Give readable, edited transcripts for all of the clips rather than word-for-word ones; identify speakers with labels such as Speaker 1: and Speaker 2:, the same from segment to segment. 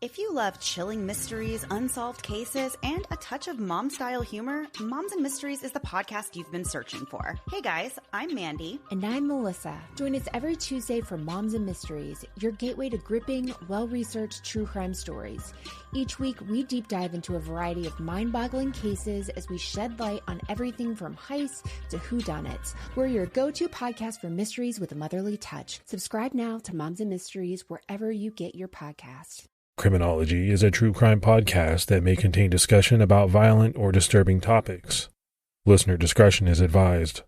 Speaker 1: If you love chilling mysteries, unsolved cases, and a touch of mom-style humor, Moms and Mysteries is the podcast you've been searching for. Hey guys, I'm Mandy.
Speaker 2: And I'm Melissa. Join us every Tuesday for Moms and Mysteries, your gateway to gripping, well-researched true crime stories. Each week, we deep dive into a variety of mind-boggling cases as we shed light on everything from heists to whodunits. We're your go-to podcast for mysteries with a motherly touch. Subscribe now to Moms and Mysteries wherever you get your podcasts.
Speaker 3: Criminology is a true crime podcast that may contain discussion about violent or disturbing topics. Listener discretion is advised.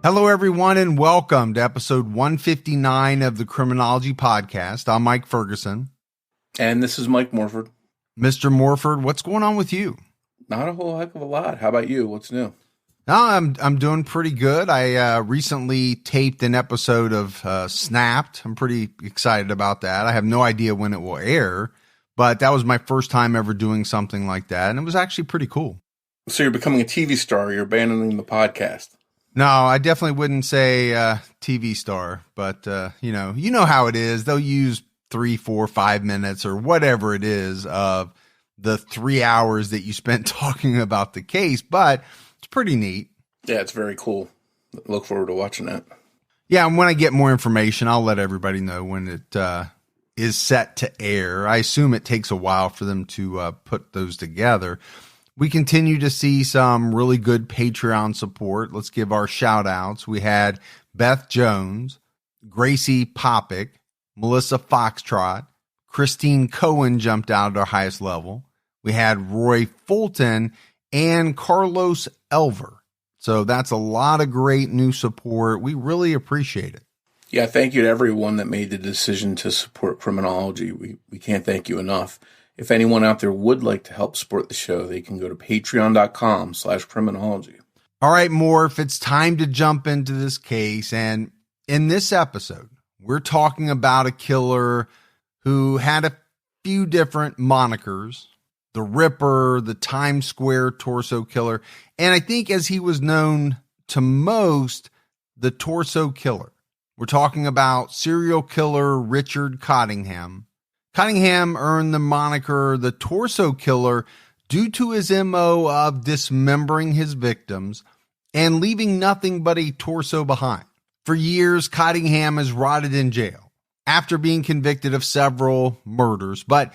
Speaker 4: Hello, everyone, and welcome to episode 159 of the Criminology podcast. I'm Mike Ferguson.
Speaker 5: And this is Mike Morford.
Speaker 4: Mr. Morford, what's going on with you?
Speaker 5: Not a whole heck of a lot. How about you? What's new?
Speaker 4: No, I'm doing pretty good. I recently taped an episode of Snapped. I'm pretty excited about that. I have no idea when it will air, but that was my first time ever doing something like that, and it was actually pretty cool.
Speaker 5: So you're becoming a TV star. You're abandoning the podcast.
Speaker 4: No, I definitely wouldn't say TV star, but you know how it is. They'll use 3, 4, 5 minutes or whatever it is of the 3 hours that you spent talking about the case, but it's pretty neat.
Speaker 5: Yeah, it's very cool. Look forward to watching that.
Speaker 4: Yeah, and when I get more information, I'll let everybody know when it is set to air. I assume it takes a while for them to put those together. We continue to see some really good Patreon support. Let's give our shout outs. We had Beth Jones, Gracie Popick, Melissa Foxtrot, Christine Cohen jumped out at our highest level. We had Roy Fulton and Carlos Elver. So that's a lot of great new support. We really appreciate it.
Speaker 5: Yeah, thank you to everyone that made the decision to support Criminology. We can't thank you enough. If anyone out there would like to help support the show, they can go to patreon.com/criminology.
Speaker 4: All right, Morph, it's time to jump into this case. And in this episode, we're talking about a killer who had a few different monikers: the Ripper, the Times Square Torso Killer, and I think as he was known to most, the Torso Killer. We're talking about serial killer Richard Cottingham. Cottingham earned the moniker the Torso Killer due to his MO of dismembering his victims and leaving nothing but a torso behind. For years, Cottingham has rotted in jail after being convicted of several murders, but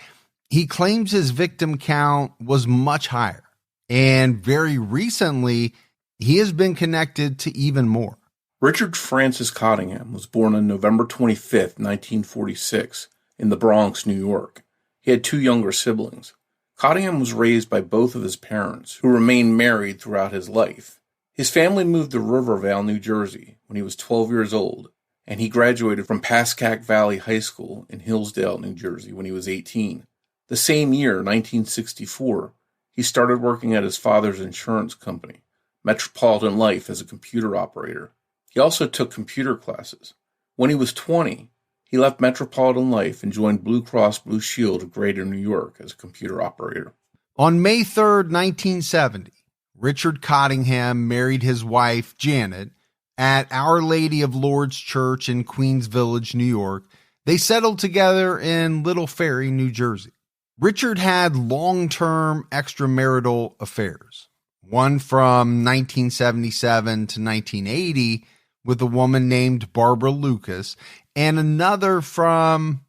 Speaker 4: he claims his victim count was much higher. And very recently, he has been connected to even more.
Speaker 5: Richard Francis Cottingham was born on November 25th, 1946. In the Bronx, New York. He had 2 younger siblings. Cottingham was raised by both of his parents, who remained married throughout his life. His family moved to Rivervale, New Jersey, when he was 12 years old, and he graduated from Pascack Valley High School in Hillsdale, New Jersey, when he was 18. The same year, 1964, he started working at his father's insurance company, Metropolitan Life, as a computer operator. He also took computer classes. When he was 20, he left Metropolitan Life and joined Blue Cross Blue Shield of Greater New York as a computer operator.
Speaker 4: On May 3rd, 1970, Richard Cottingham married his wife, Janet, at Our Lady of Lourdes Church in Queens Village, New York. They settled together in Little Ferry, New Jersey. Richard had long-term extramarital affairs, one from 1977 to 1980 with a woman named Barbara Lucas, and another from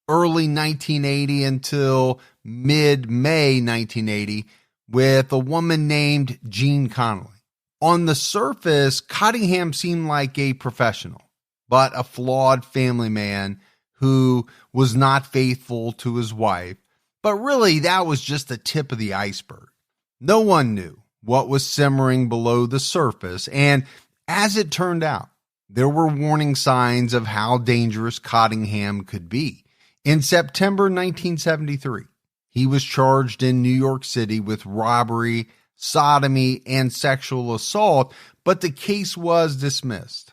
Speaker 4: early 1980 until mid-May 1980 with a woman named Jean Connolly. On the surface, Cottingham seemed like a professional, but a flawed family man who was not faithful to his wife. But really, that was just the tip of the iceberg. No one knew what was simmering below the surface, and as it turned out, there were warning signs of how dangerous Cottingham could be. In September 1973, He was charged in New York City with robbery, sodomy, and sexual assault, but the case was dismissed.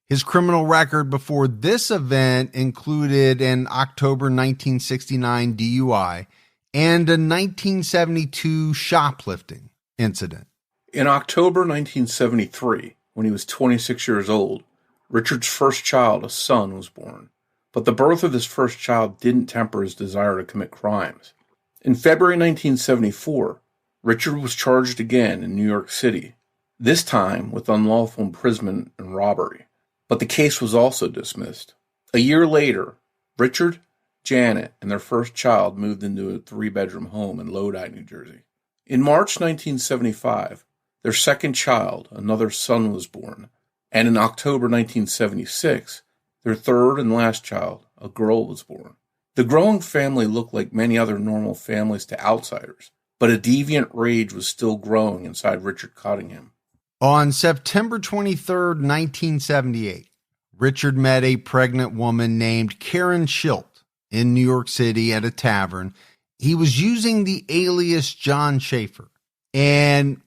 Speaker 4: His criminal record before this event included an October 1969 DUI and a 1972 shoplifting incident.
Speaker 5: In October 1973, when he was 26 years old, Richard's first child, a son, was born. But the birth of this first child didn't temper his desire to commit crimes. In February 1974, Richard was charged again in New York City, this time with unlawful imprisonment and robbery. But the case was also dismissed. A year later, Richard, Janet, and their first child moved into a 3-bedroom home in Lodi, New Jersey. In March 1975, their second child, another son, was born. And in October 1976, their third and last child, a girl, was born. The growing family looked like many other normal families to outsiders, but a deviant rage was still growing inside Richard Cottingham.
Speaker 4: On September 23, 1978, Richard met a pregnant woman named Karen Schilt in New York City at a tavern. He was using the alias John Schaefer, and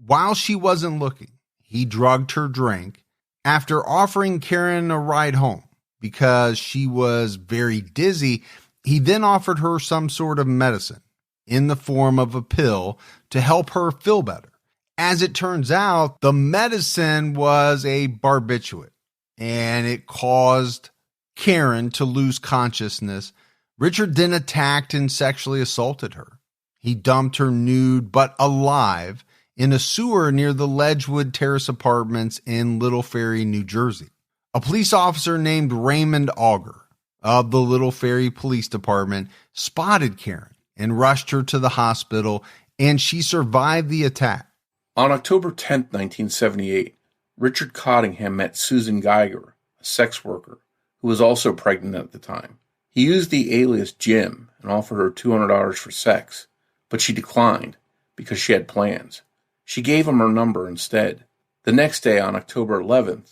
Speaker 4: while she wasn't looking, he drugged her drink after offering Karen a ride home. Because she was very dizzy, he then offered her some sort of medicine in the form of a pill to help her feel better. As it turns out, the medicine was a barbiturate, and it caused Karen to lose consciousness. Richard then attacked and sexually assaulted her. He dumped her nude but alive in a sewer near the Ledgewood Terrace Apartments in Little Ferry, New Jersey. A police officer named Raymond Auger of the Little Ferry Police Department spotted Karen and rushed her to the hospital, and she survived the attack.
Speaker 5: On October 10, 1978, Richard Cottingham met Susan Geiger, a sex worker, who was also pregnant at the time. He used the alias Jim and offered her $200 for sex, but she declined because she had plans. She gave him her number instead. The next day, on October 11th,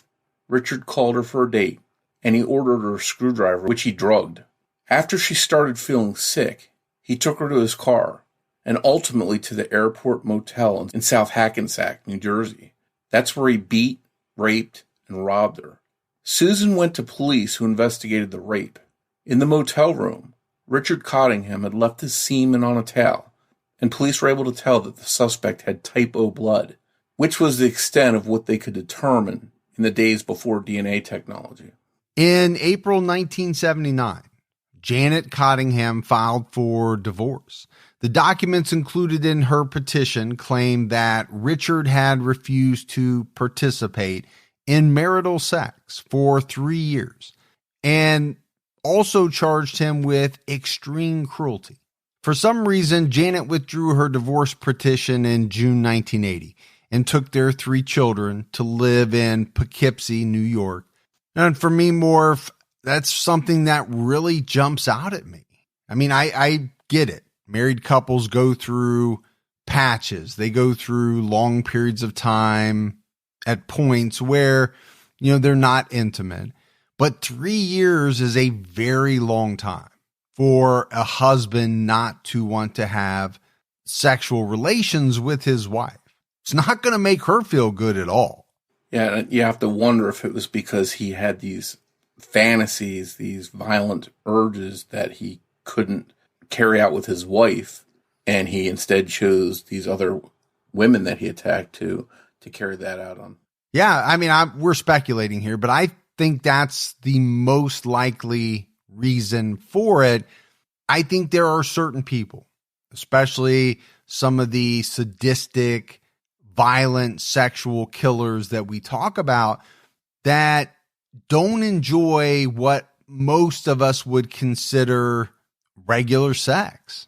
Speaker 5: Richard called her for a date, and he ordered her a screwdriver, which he drugged. After she started feeling sick, he took her to his car, and ultimately to the Airport Motel in South Hackensack, New Jersey. That's where he beat, raped, and robbed her. Susan went to police who investigated the rape. In the motel room, Richard Cottingham had left his semen on a towel, and police were able to tell that the suspect had type O blood, which was the extent of what they could determine in the days before DNA technology.
Speaker 4: In April 1979, Janet Cottingham filed for divorce. The documents included in her petition claimed that Richard had refused to participate in marital sex for 3 years and also charged him with extreme cruelty. For some reason, Janet withdrew her divorce petition in June 1980 and took their 3 children to live in Poughkeepsie, New York. And for me, Morf, that's something that really jumps out at me. I mean, I get it. Married couples go through patches. They go through long periods of time at points where, they're not intimate. But 3 years is a very long time for a husband not to want to have sexual relations with his wife. It's not going to make her feel good at all.
Speaker 5: Yeah, you have to wonder if it was because he had these fantasies, these violent urges that he couldn't carry out with his wife, and he instead chose these other women that he attacked to carry that out on.
Speaker 4: Yeah, I mean, we're speculating here, but I think that's the most likely reason for it. I think there are certain people, especially some of the sadistic, violent sexual killers that we talk about, that don't enjoy what most of us would consider regular sex.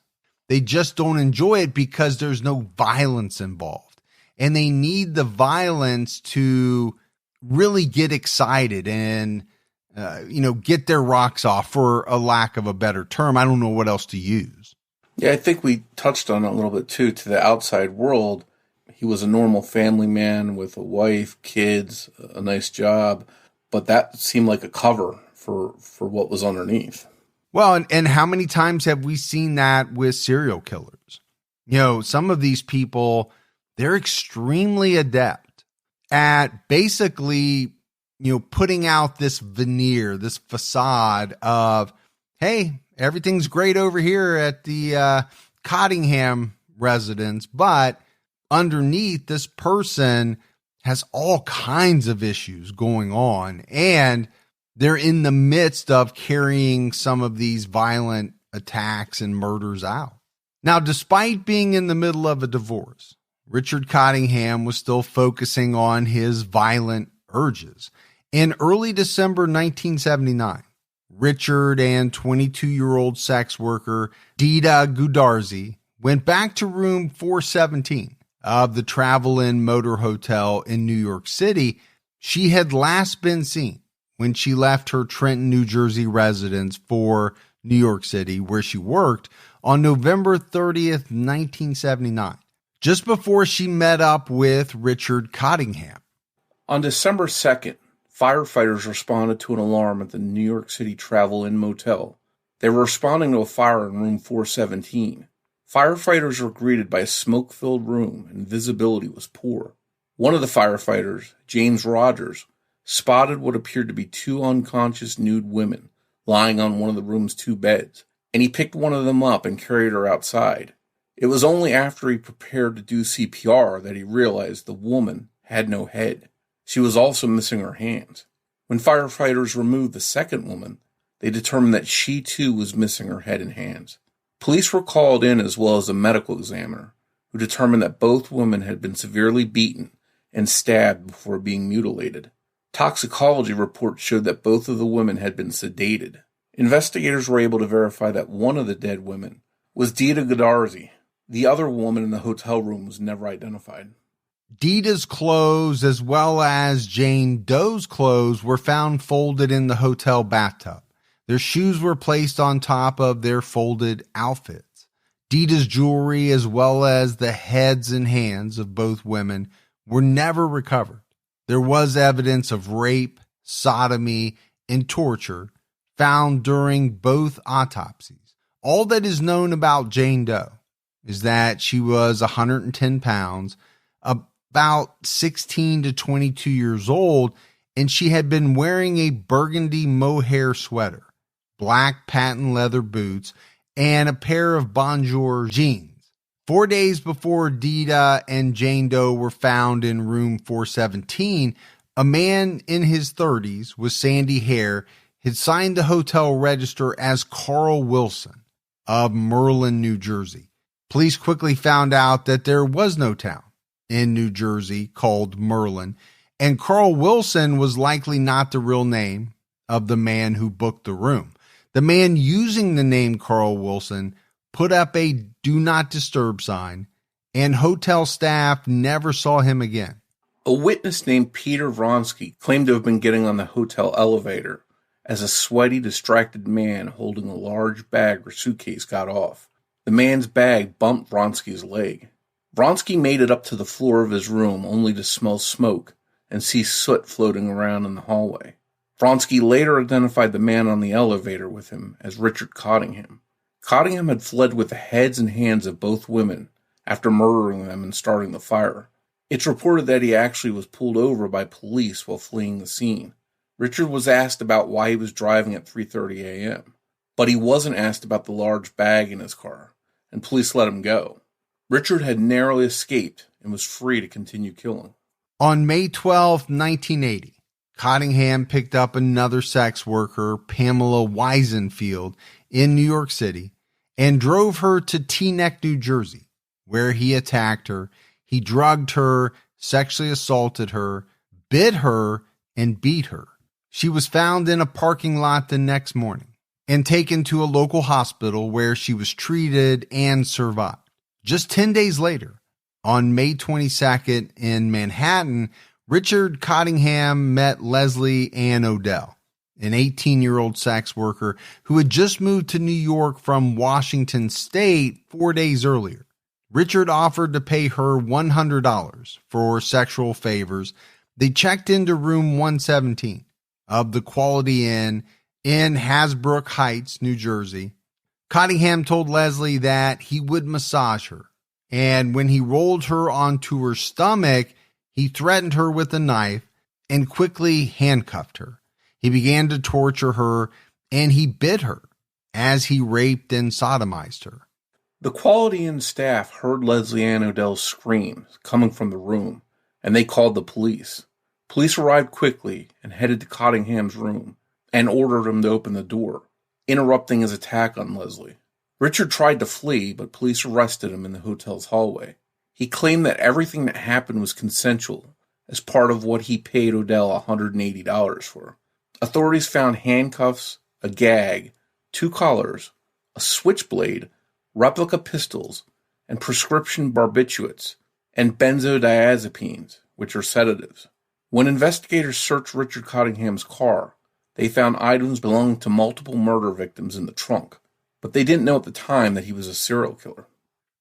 Speaker 4: They just don't enjoy it because there's no violence involved. And they need the violence to really get excited and, get their rocks off, for a lack of a better term. I don't know what else to use.
Speaker 5: Yeah, I think we touched on it a little bit too. To the outside world, he was a normal family man with a wife, kids, a nice job, but that seemed like a cover for what was underneath.
Speaker 4: Well, and how many times have we seen that with serial killers? Some of these people, they're extremely adept at basically, putting out this veneer, this facade of, hey, everything's great over here at the Cottingham residence, but underneath, this person has all kinds of issues going on, and they're in the midst of carrying some of these violent attacks and murders out. Now, despite being in the middle of a divorce, Richard Cottingham was still focusing on his violent urges. In early December 1979, Richard and 22-year-old sex worker Dita Gudarzi went back to room 417 of the Travel Inn Motor Hotel in New York City. She had last been seen when she left her Trenton, New Jersey residence for New York City, where she worked, on November 30th, 1979, just before she met up with Richard Cottingham.
Speaker 5: On December 2nd, firefighters responded to an alarm at the New York City Travel Inn Motel. They were responding to a fire in room 417. Firefighters were greeted by a smoke-filled room, and visibility was poor. One of the firefighters, James Rogers, spotted what appeared to be two unconscious nude women lying on one of the room's two beds, and he picked one of them up and carried her outside. It was only after he prepared to do CPR that he realized the woman had no head. She was also missing her hands. When firefighters removed the second woman, they determined that she too was missing her head and hands. Police were called in as well as a medical examiner, who determined that both women had been severely beaten and stabbed before being mutilated. Toxicology reports showed that both of the women had been sedated. Investigators were able to verify that one of the dead women was Dita Gudarzi. The other woman in the hotel room was never identified.
Speaker 4: Dita's clothes, as well as Jane Doe's clothes, were found folded in the hotel bathtub. Their shoes were placed on top of their folded outfits. Dita's jewelry, as well as the heads and hands of both women, were never recovered. There was evidence of rape, sodomy, and torture found during both autopsies. All that is known about Jane Doe is that she was 110 pounds, about 16 to 22 years old, and she had been wearing a burgundy mohair sweater, black patent leather boots, and a pair of Bonjour jeans. 4 days before Dita and Jane Doe were found in room 417, a man in his 30s with sandy hair had signed the hotel register as Carl Wilson of Merlin, New Jersey. Police quickly found out that there was no town in New Jersey called Merlin, and Carl Wilson was likely not the real name of the man who booked the room. The man using the name Carl Wilson put up a do not disturb sign, and hotel staff never saw him again.
Speaker 5: A witness named Peter Vronsky claimed to have been getting on the hotel elevator as a sweaty, distracted man holding a large bag or suitcase got off. The man's bag bumped Vronsky's leg. Vronsky made it up to the floor of his room only to smell smoke and see soot floating around in the hallway. Vronsky later identified the man on the elevator with him as Richard Cottingham. Cottingham had fled with the heads and hands of both women after murdering them and starting the fire. It's reported that he actually was pulled over by police while fleeing the scene. Richard was asked about why he was driving at 3:30 a.m., but he wasn't asked about the large bag in his car, and police let him go. Richard had narrowly escaped and was free to continue killing.
Speaker 4: On May 12, 1980, Cottingham picked up another sex worker, Pamela Weisenfield, in New York City and drove her to Teaneck, New Jersey, where he attacked her. He drugged her, sexually assaulted her, bit her, and beat her. She was found in a parking lot the next morning and taken to a local hospital where she was treated and survived. Just 10 days later, on May 22nd in Manhattan, Richard Cottingham met Leslie Ann Odell, an 18-year-old sex worker who had just moved to New York from Washington State 4 days earlier. Richard offered to pay her $100 for sexual favors. They checked into room 117 of the Quality Inn in Hasbrook Heights, New Jersey. Cottingham told Leslie that he would massage her, and when he rolled her onto her stomach, he threatened her with a knife and quickly handcuffed her. He began to torture her, and he bit her as he raped and sodomized her.
Speaker 5: The Quality Inn staff heard Leslie Ann Odell's screams coming from the room, and they called the police. Police arrived quickly and headed to Cottingham's room and ordered him to open the door, interrupting his attack on Leslie. Richard tried to flee, but police arrested him in the hotel's hallway. He claimed that everything that happened was consensual as part of what he paid Odell $180 for. Authorities found handcuffs, a gag, 2 collars, a switchblade, replica pistols, and prescription barbiturates, and benzodiazepines, which are sedatives. When investigators searched Richard Cottingham's car, they found items belonging to multiple murder victims in the trunk, but they didn't know at the time that he was a serial killer.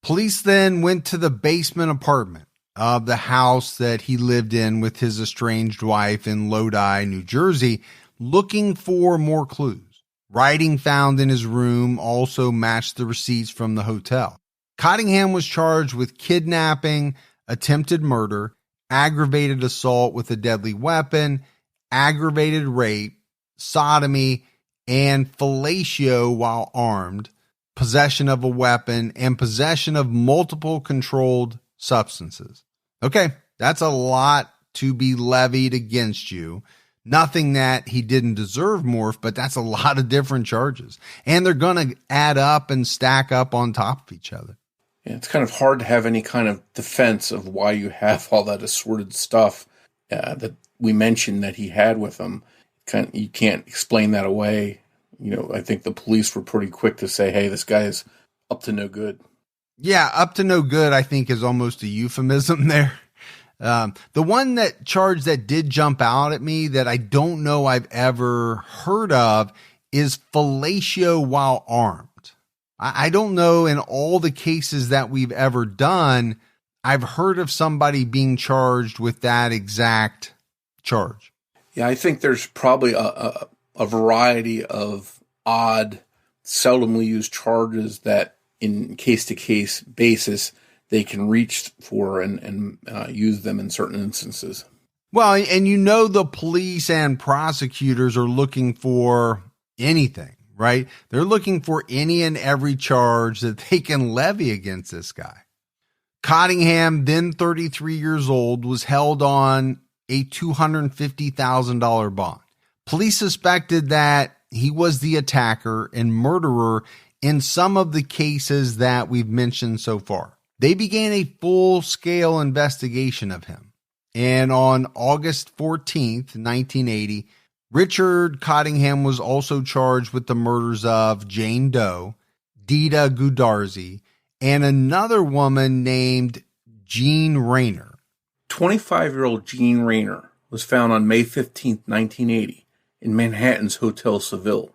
Speaker 4: Police then went to the basement apartment of the house that he lived in with his estranged wife in Lodi, New Jersey, looking for more clues. Writing found in his room also matched the receipts from the hotel. Cottingham was charged with kidnapping, attempted murder, aggravated assault with a deadly weapon, aggravated rape, sodomy, and fellatio while armed, possession of a weapon, and possession of multiple controlled substances. Okay, that's a lot to be levied against you. Nothing that he didn't deserve, Morf, but that's a lot of different charges. And they're going to add up and stack up on top of each other.
Speaker 5: Yeah, it's kind of hard to have any kind of defense of why you have all that assorted stuff that we mentioned that he had with him. You can't explain that away. I think the police were pretty quick to say, hey, this guy is up to no good.
Speaker 4: Yeah, up to no good, I think, is almost a euphemism there. The one charge that did jump out at me that I don't know I've ever heard of is fellatio while armed. I don't know in all the cases that we've ever done, I've heard of somebody being charged with that exact charge.
Speaker 5: Yeah, I think there's probably a variety of odd, seldomly used charges that in case-to-case basis they can reach for and use them in certain instances.
Speaker 4: Well, and the police and prosecutors are looking for anything, right? They're looking for any and every charge that they can levy against this guy. Cottingham, then 33 years old, was held on a $250,000 bond. Police suspected that he was the attacker and murderer in some of the cases that we've mentioned so far. They began a full-scale investigation of him. And on August 14th, 1980, Richard Cottingham was also charged with the murders of Jane Doe, Dita Gudarzi, and another woman named Jean Rayner.
Speaker 5: 25-year-old Jean Rayner was found on May 15th, 1980, in Manhattan's Hotel Seville.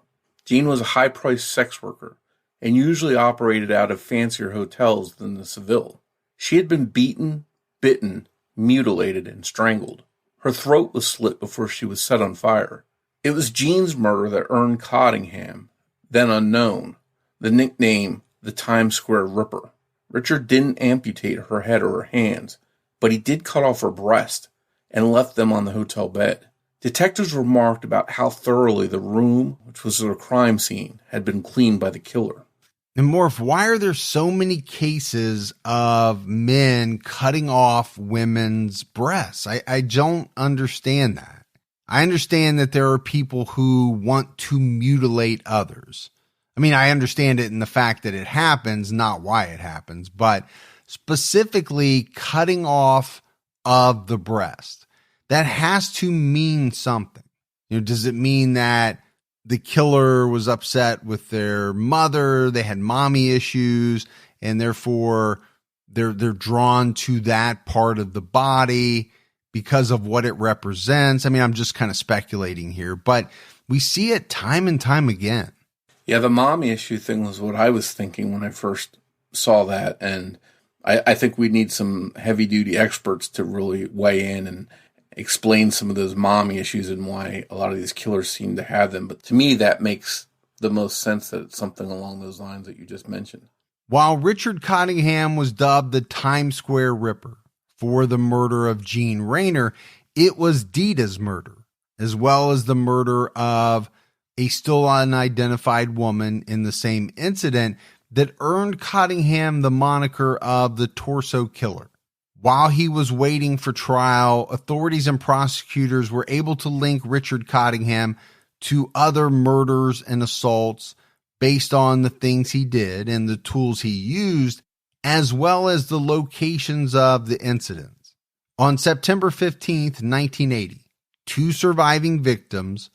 Speaker 5: Jean was a high-priced sex worker and usually operated out of fancier hotels than the Seville. She had been beaten, bitten, mutilated, and strangled. Her throat was slit before she was set on fire. It was Jean's murder that earned Cottingham, then unknown, the nickname the Times Square Ripper. Richard didn't amputate her head or her hands, but he did cut off her breast and left them on the hotel bed. Detectives remarked about how thoroughly the room, which was their crime scene, had been cleaned by the killer.
Speaker 4: And Morph, why are there so many cases of men cutting off women's breasts? I don't understand that. I understand that there are people who want to mutilate others. I mean, I understand it in the fact that it happens, not why it happens, but specifically cutting off of the breast. That has to mean something. Does it mean that the killer was upset with their mother, they had mommy issues, and therefore they're drawn to that part of the body because of what it represents? I mean, I'm just kind of speculating here, but we see it time and time again.
Speaker 5: Yeah, the mommy issue thing was what I was thinking when I first saw that, and I think we need some heavy-duty experts to really weigh in explain some of those mommy issues and why a lot of these killers seem to have them. But to me, that makes the most sense that it's something along those lines that you just mentioned.
Speaker 4: While Richard Cottingham was dubbed the Times Square Ripper for the murder of Jean Rayner, it was Dita's murder, as well as the murder of a still unidentified woman in the same incident, that earned Cottingham the moniker of the Torso Killer. While he was waiting for trial, authorities and prosecutors were able to link Richard Cottingham to other murders and assaults based on the things he did and the tools he used, as well as the locations of the incidents. On September 15th, 1980, two surviving victims,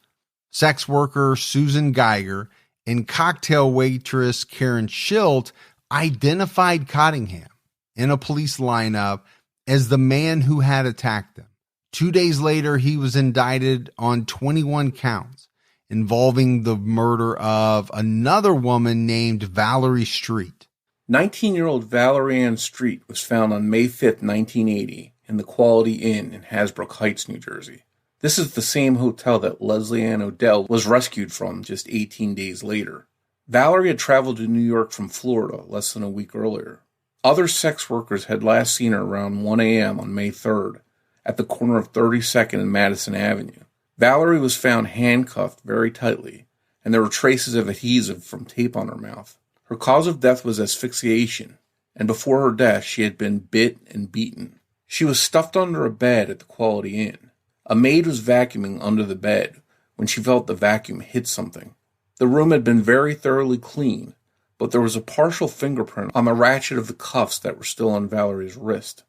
Speaker 4: sex worker Susan Geiger and cocktail waitress Karen Schilt, identified Cottingham in a police lineup as the man who had attacked them. 2 days later, he was indicted on 21 counts involving the murder of another woman named Valerie Street.
Speaker 5: 19-year-old Valerie Ann Street was found on May 5th, 1980, in the Quality Inn in Hasbrook Heights, New Jersey. This is the same hotel that Leslie Ann Odell was rescued from just 18 days later. Valerie had traveled to New York from Florida less than a week earlier. Other sex workers had last seen her around 1 a.m. on May 3rd at the corner of 32nd and Madison Avenue. Valerie was found handcuffed very tightly, and there were traces of adhesive from tape on her mouth. Her cause of death was asphyxiation, and before her death she had been bit and beaten. She was stuffed under a bed at the Quality Inn. A maid was vacuuming under the bed when she felt the vacuum hit something. The room had been very thoroughly cleaned, but there was a partial fingerprint on the ratchet of the cuffs that were still on Valerie's wrist.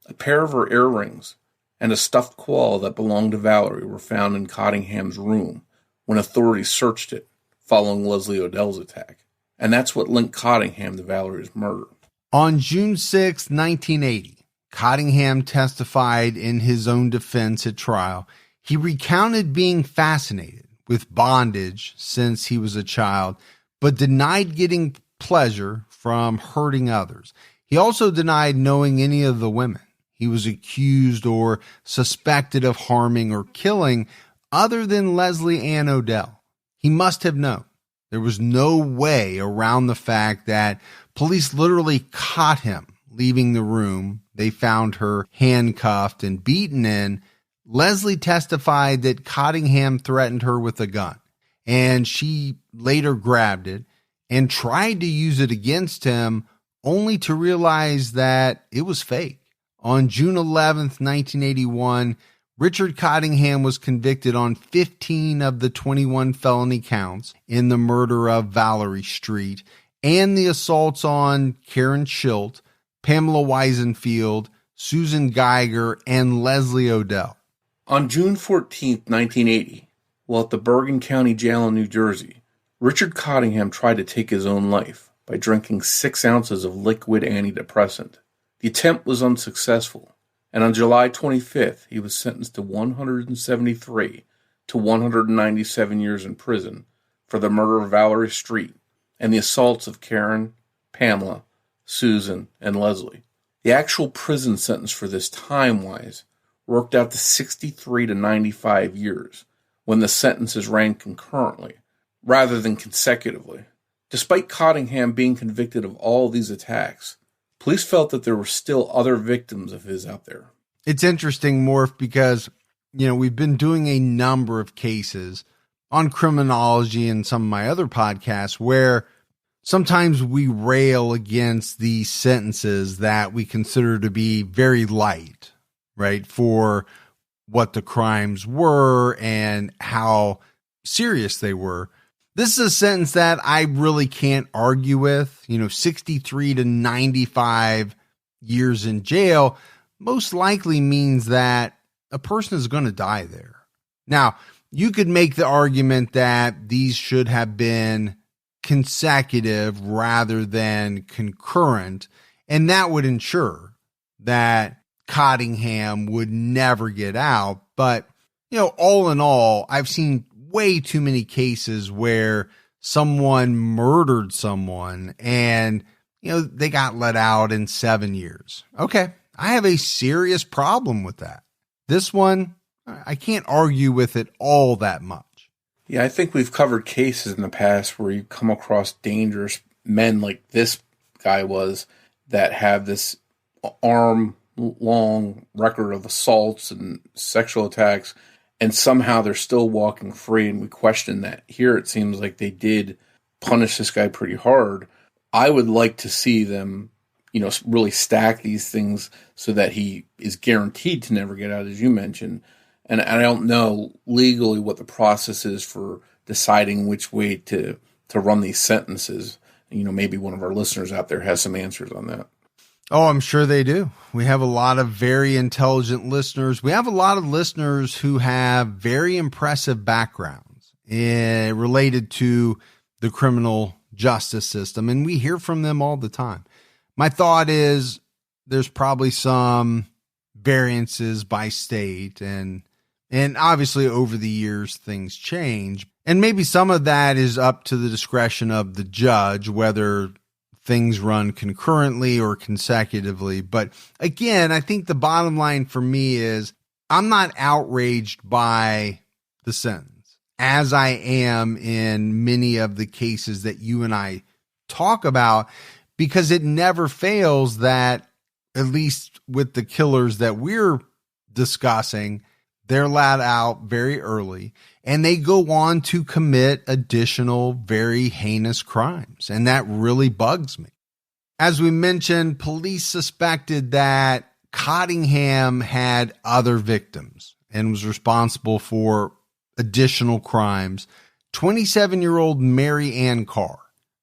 Speaker 5: A pair of her earrings and a stuffed koala that belonged to Valerie were found in Cottingham's room when authorities searched it following Leslie Odell's attack. And that's what linked Cottingham to Valerie's murder.
Speaker 4: On June 6, 1980, Cottingham testified in his own defense at trial. He recounted being fascinated with bondage since he was a child, but denied getting pleasure from hurting others. He also denied knowing any of the women he was accused or suspected of harming or killing other than Leslie Ann Odell. He must have known. There was no way around the fact that police literally caught him leaving the room they found her handcuffed and beaten in. Leslie testified that Cottingham threatened her with a gun, and she later grabbed it and tried to use it against him, only to realize that it was fake. On June 11th, 1981, Richard Cottingham was convicted on 15 of the 21 felony counts in the murder of Valerie Street and the assaults on Karen Schilt, Pamela Weisenfield, Susan Geiger, and Leslie Odell.
Speaker 5: On June 14, 1980, while at the Bergen County Jail in New Jersey, Richard Cottingham tried to take his own life by drinking 6 ounces of liquid antidepressant. The attempt was unsuccessful, and on July 25th, he was sentenced to 173 to 197 years in prison for the murder of Valerie Street and the assaults of Karen, Pamela, Susan, and Leslie. The actual prison sentence for this time-wise worked out to 63 to 95 years when the sentences ran concurrently rather than consecutively. Despite Cottingham being convicted of all these attacks, police felt that there were still other victims of his out there.
Speaker 4: It's interesting, Morf, because, we've been doing a number of cases on Criminology and some of my other podcasts where sometimes we rail against these sentences that we consider to be very light, right, for what the crimes were and how serious they were. This is a sentence that I really can't argue with. 63 to 95 years in jail most likely means that a person is going to die there. Now, you could make the argument that these should have been consecutive rather than concurrent, and that would ensure that Cottingham would never get out. But, all in all, I've seen way too many cases where someone murdered someone and, they got let out in 7 years. Okay, I have a serious problem with that. This one, I can't argue with it all that much.
Speaker 5: Yeah, I think we've covered cases in the past where you come across dangerous men like this guy was that have this arm-long record of assaults and sexual attacks, and somehow they're still walking free, and we question that. Here it seems like they did punish this guy pretty hard. I would like to see them, really stack these things so that he is guaranteed to never get out, as you mentioned. And I don't know legally what the process is for deciding which way to run these sentences. Maybe one of our listeners out there has some answers on that.
Speaker 4: Oh, I'm sure they do. We have a lot of very intelligent listeners. We have a lot of listeners who have very impressive backgrounds related to the criminal justice system, and we hear from them all the time. My thought is there's probably some variances by state, and obviously over the years things change, and maybe some of that is up to the discretion of the judge, whether things run concurrently or consecutively. But again, I think the bottom line for me is I'm not outraged by the sentence, as I am in many of the cases that you and I talk about, because it never fails that, at least with the killers that we're discussing, they're let out very early and they go on to commit additional very heinous crimes. And that really bugs me. As we mentioned, police suspected that Cottingham had other victims and was responsible for additional crimes. 27-year-old Mary Ann Carr,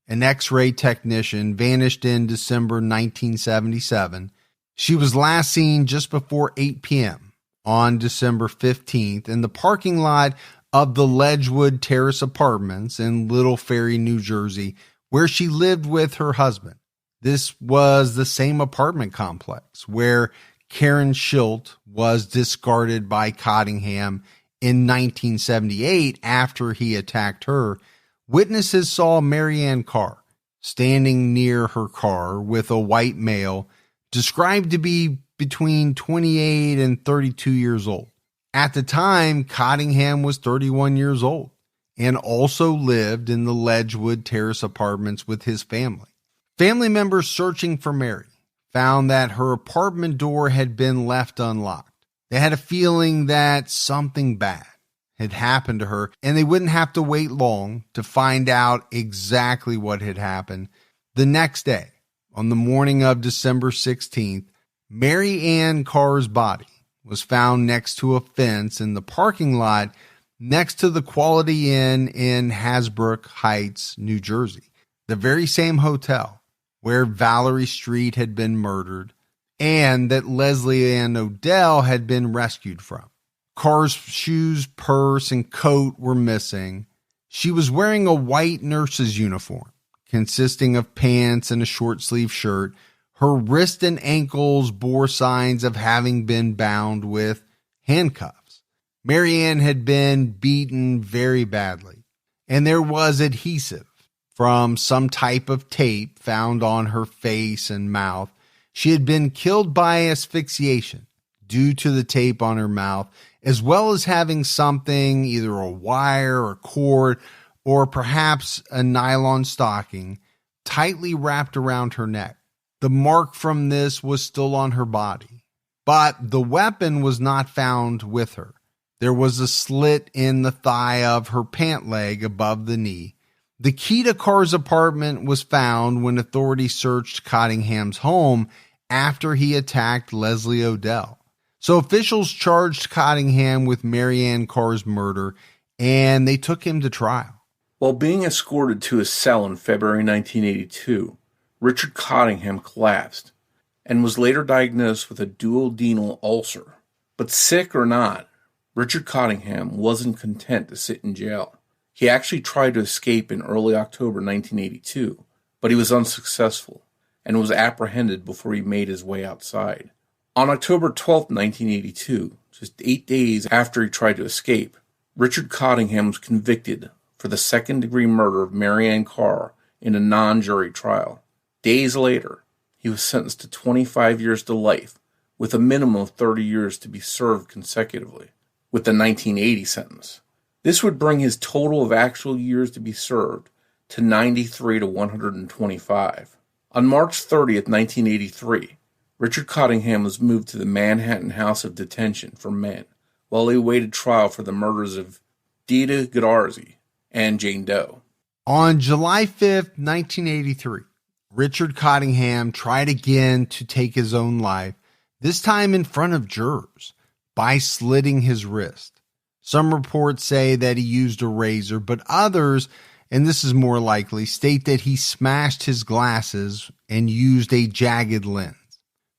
Speaker 4: an X-ray technician, vanished in December 1977. She was last seen just before 8 p.m. on December 15th in the parking lot of the Ledgewood Terrace Apartments in Little Ferry, New Jersey, where she lived with her husband. This was the same apartment complex where Karen Schilt was discarded by Cottingham in 1978 after he attacked her. Witnesses saw Mary Ann Carr standing near her car with a white male described to be between 28 and 32 years old. At the time, Cottingham was 31 years old and also lived in the Ledgewood Terrace Apartments with his family. Family members searching for Mary found that her apartment door had been left unlocked. They had a feeling that something bad had happened to her, and they wouldn't have to wait long to find out exactly what had happened. The next day, on the morning of December 16th, Mary Ann Carr's body was found next to a fence in the parking lot next to the Quality Inn in Hasbrook Heights, New Jersey, the very same hotel where Valerie Street had been murdered and that Leslie Ann Odell had been rescued from. Carr's shoes, purse, and coat were missing. She was wearing a white nurse's uniform consisting of pants and a short-sleeved shirt. Her wrist and ankles bore signs of having been bound with handcuffs. Mary Ann had been beaten very badly, and there was adhesive from some type of tape found on her face and mouth. She had been killed by asphyxiation due to the tape on her mouth, as well as having something, either a wire or cord, or perhaps a nylon stocking, tightly wrapped around her neck. The mark from this was still on her body, but the weapon was not found with her. There was a slit in the thigh of her pant leg above the knee. The key to Carr's apartment was found when authorities searched Cottingham's home after he attacked Leslie Odell. So officials charged Cottingham with Mary Ann Carr's murder, and they took him to trial.
Speaker 5: While being escorted to his cell in February 1982, Richard Cottingham collapsed and was later diagnosed with a duodenal ulcer. But sick or not, Richard Cottingham wasn't content to sit in jail. He actually tried to escape in early October 1982, but he was unsuccessful and was apprehended before he made his way outside. On October 12, 1982, just 8 days after he tried to escape, Richard Cottingham was convicted for the second-degree murder of Mary Ann Carr in a non-jury trial. Days later, he was sentenced to 25 years to life, with a minimum of 30 years to be served consecutively. with the 1980 sentence. This would bring his total of actual years to be served to 93 to 125. On March 30th, 1983, Richard Cottingham was moved to the Manhattan House of Detention for Men while he awaited trial for the murders of Dita Godarzi and Jane Doe.
Speaker 4: On July 5th, 1983, Richard Cottingham tried again to take his own life, this time in front of jurors, by slitting his wrist. Some reports say that he used a razor, but others, and this is more likely, state that he smashed his glasses and used a jagged lens.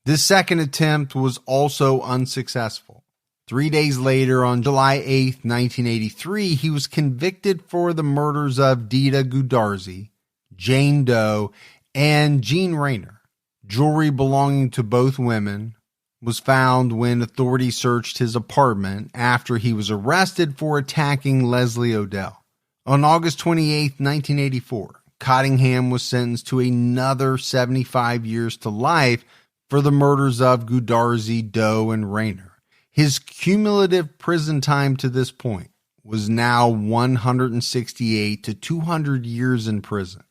Speaker 4: This second attempt was also unsuccessful. 3 days later, on July 8th, 1983, he was convicted for the murders of Dita Godarzi, Jane Doe, and Jean Rayner. Jewelry belonging to both women was found when authorities searched his apartment after he was arrested for attacking Leslie Odell. On August 28, 1984, Cottingham was sentenced to another 75 years to life for the murders of Godarzi, Doe, and Rayner. His cumulative prison time to this point was now 168 to 200 years in prison.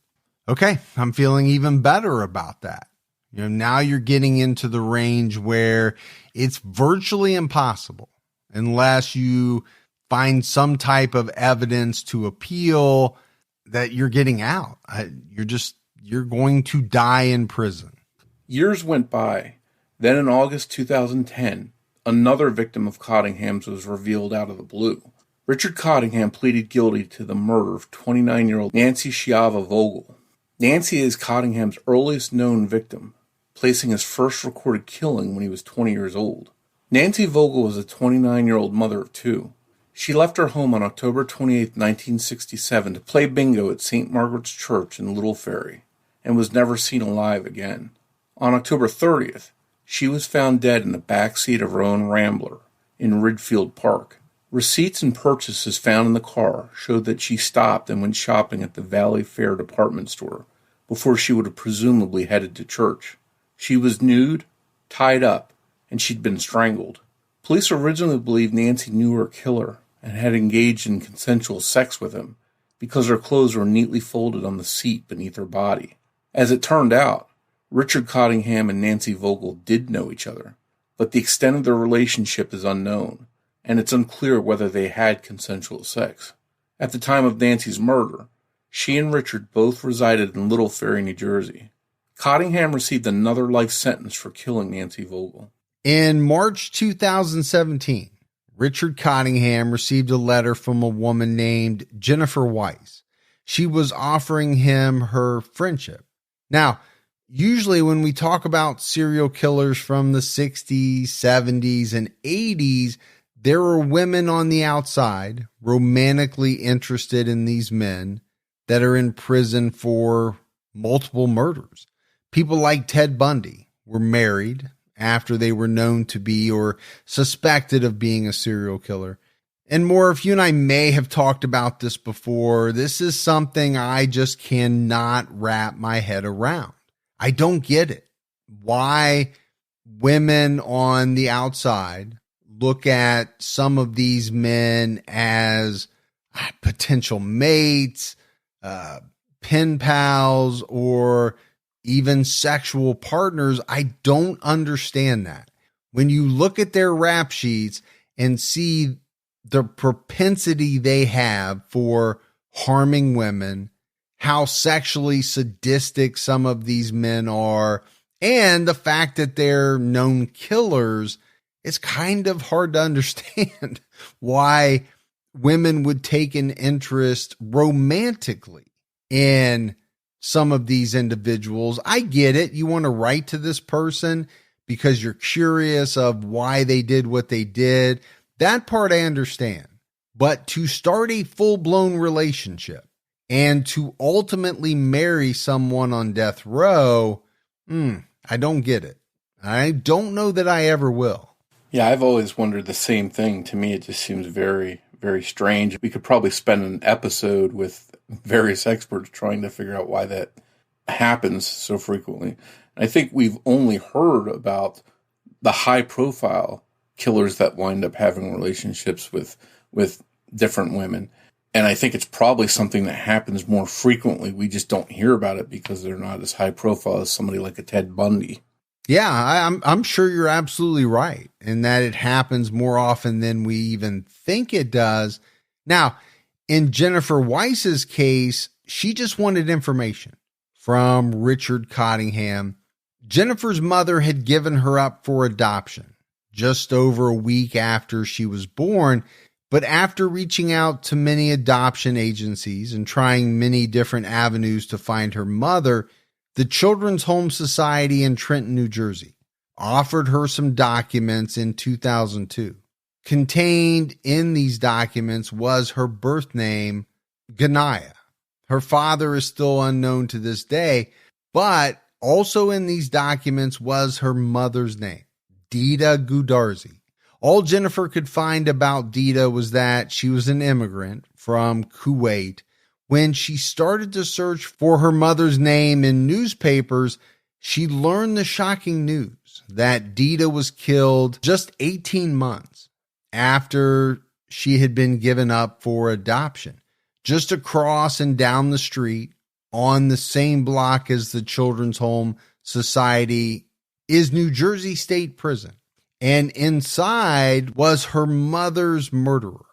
Speaker 4: Okay, I'm feeling even better about that. Now you're getting into the range where it's virtually impossible, unless you find some type of evidence to appeal, that you're getting out. You're going to die in prison.
Speaker 5: Years went by. Then in August 2010, another victim of Cottingham's was revealed out of the blue. Richard Cottingham pleaded guilty to the murder of 29-year-old Nancy Shiava Vogel. Nancy is Cottingham's earliest known victim, placing his first recorded killing when he was 20 years old. Nancy Vogel was a 29-year-old mother of two. She left her home on October 28, 1967 to play bingo at St. Margaret's Church in Little Ferry, and was never seen alive again. On October 30th, she was found dead in the back seat of her own Rambler in Ridgefield Park. Receipts and purchases found in the car showed that she stopped and went shopping at the Valley Fair department store before she would have presumably headed to church. She was nude, tied up, and she'd been strangled. Police originally believed Nancy knew her killer and had engaged in consensual sex with him because her clothes were neatly folded on the seat beneath her body. As it turned out, Richard Cottingham and Nancy Vogel did know each other, but the extent of their relationship is unknown, and it's unclear whether they had consensual sex. At the time of Nancy's murder, she and Richard both resided in Little Ferry, New Jersey. Cottingham received another life sentence for killing Nancy Vogel.
Speaker 4: In March 2017, Richard Cottingham received a letter from a woman named Jennifer Weiss. She was offering him her friendship. Now, usually when we talk about serial killers from the 60s, 70s, and 80s, there are women on the outside romantically interested in these men that are in prison for multiple murders. People like Ted Bundy were married after they were known to be or suspected of being a serial killer. And Morf, you and I may have talked about this before. This is something I just cannot wrap my head around. I don't get it. Why women on the outside look at some of these men as potential mates, pen pals, or even sexual partners. I don't understand that. When you look at their rap sheets and see the propensity they have for harming women, how sexually sadistic some of these men are, and the fact that they're known killers, it's kind of hard to understand why women would take an interest romantically in some of these individuals. I get it. You want to write to this person because you're curious of why they did what they did. That part I understand. But to start a full-blown relationship and to ultimately marry someone on death row, I don't get it. I don't know that I ever will.
Speaker 5: Yeah, I've always wondered the same thing. To me, it just seems very, very strange. We could probably spend an episode with various experts trying to figure out why that happens so frequently. I think we've only heard about the high-profile killers that wind up having relationships with different women. And I think it's probably something that happens more frequently. We just don't hear about it because they're not as high profile as somebody like a Ted Bundy.
Speaker 4: Yeah, I'm sure you're absolutely right, and that it happens more often than we even think it does. Now, in Jennifer Weiss's case, she just wanted information from Richard Cottingham. Jennifer's mother had given her up for adoption just over a week after she was born, but after reaching out to many adoption agencies and trying many different avenues to find her mother, the Children's Home Society in Trenton, New Jersey, offered her some documents in 2002. Contained in these documents was her birth name, Ganaya. Her father is still unknown to this day, but also in these documents was her mother's name, Dita Gudarzi. All Jennifer could find about Dita was that she was an immigrant from Kuwait. When she started to search for her mother's name in newspapers, she learned the shocking news that Dita was killed just 18 months after she had been given up for adoption. Just across and down the street on the same block as the Children's Home Society is New Jersey State Prison. And inside was her mother's murderer,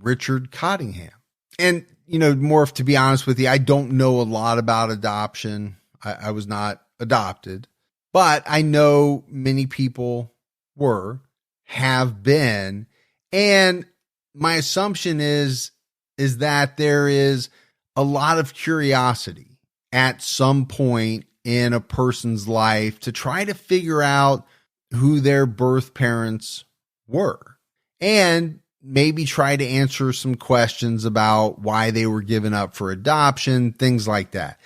Speaker 4: Richard Cottingham. And Morf, to be honest with you, I don't know a lot about adoption. I was not adopted, but I know many people have been. And my assumption is that there is a lot of curiosity at some point in a person's life to try to figure out who their birth parents were and maybe try to answer some questions about why they were given up for adoption, things like that.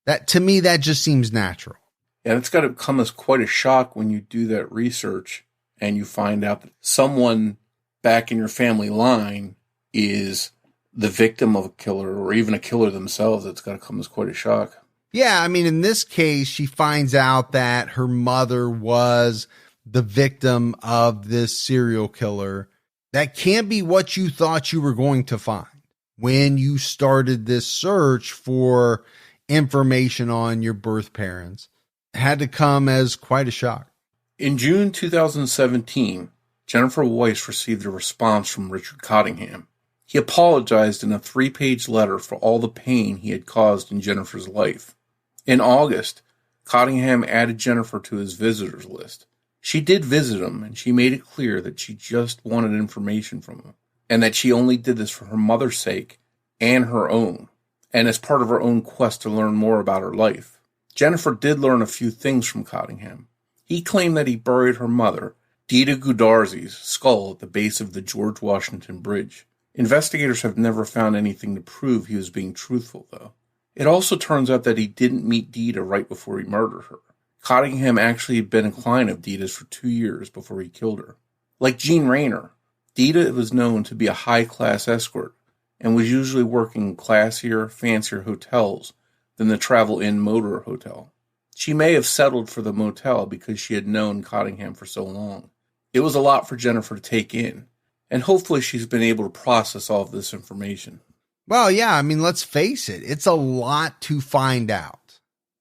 Speaker 4: That, to me, that just seems natural.
Speaker 5: And it's got to come as quite a shock when you do that research and you find out that someone back in your family line is the victim of a killer or even a killer themselves. It's got to come as quite a shock.
Speaker 4: Yeah, I mean, in this case, she finds out that her mother was the victim of this serial killer. That can't be what you thought you were going to find when you started this search for information on your birth parents. It had to come as quite a shock.
Speaker 5: In June 2017, Jennifer Weiss received a response from Richard Cottingham. He apologized in a 3-page letter for all the pain he had caused in Jennifer's life. In August, Cottingham added Jennifer to his visitors list. She did visit him, and she made it clear that she just wanted information from him, and that she only did this for her mother's sake and her own, and as part of her own quest to learn more about her life. Jennifer did learn a few things from Cottingham. He claimed that he buried her mother, Dita Gudarzi's, skull at the base of the George Washington Bridge. Investigators have never found anything to prove he was being truthful, though. It also turns out that he didn't meet Dita right before he murdered her. Cottingham actually had been a client of Dita's for 2 years before he killed her. Like Jean Rayner, Dita was known to be a high-class escort and was usually working in classier, fancier hotels than the Travel Inn Motor Hotel. She may have settled for the motel because she had known Cottingham for so long. It was a lot for Jennifer to take in, and hopefully she's been able to process all of this information.
Speaker 4: Well, yeah, I mean, let's face it. It's a lot to find out.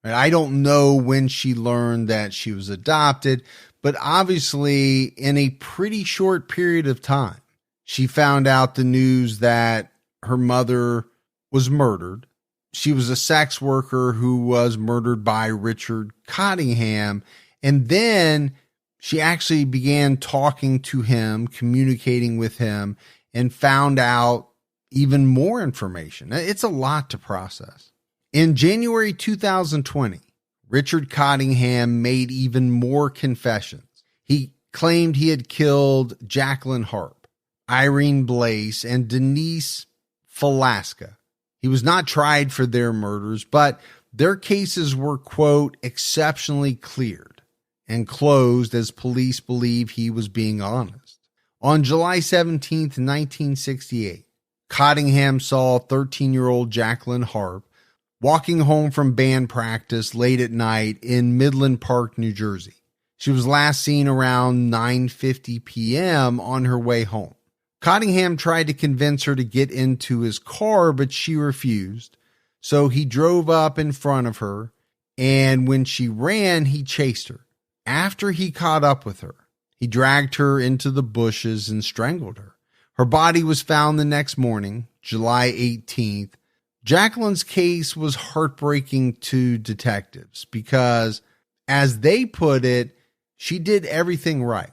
Speaker 4: I don't know when she learned that she was adopted, but obviously in a pretty short period of time, she found out the news that her mother was murdered. She was a sex worker who was murdered by Richard Cottingham. And then she actually began talking to him, communicating with him, and found out even more information. It's a lot to process. In January 2020, Richard Cottingham made even more confessions. He claimed he had killed Jacqueline Harp, Irene Blaze, and Denise Falaska. He was not tried for their murders, but their cases were, quote, exceptionally cleared and closed as police believe he was being honest. On July 17th, 1968, Cottingham saw 13-year-old Jacqueline Harp walking home from band practice late at night in Midland Park, New Jersey. She was last seen around 9:50 p.m. on her way home. Cottingham tried to convince her to get into his car, but she refused. So he drove up in front of her, and when she ran, he chased her. After he caught up with her, he dragged her into the bushes and strangled her. Her body was found the next morning, July 18th. Jacqueline's case was heartbreaking to detectives because, as they put it, she did everything right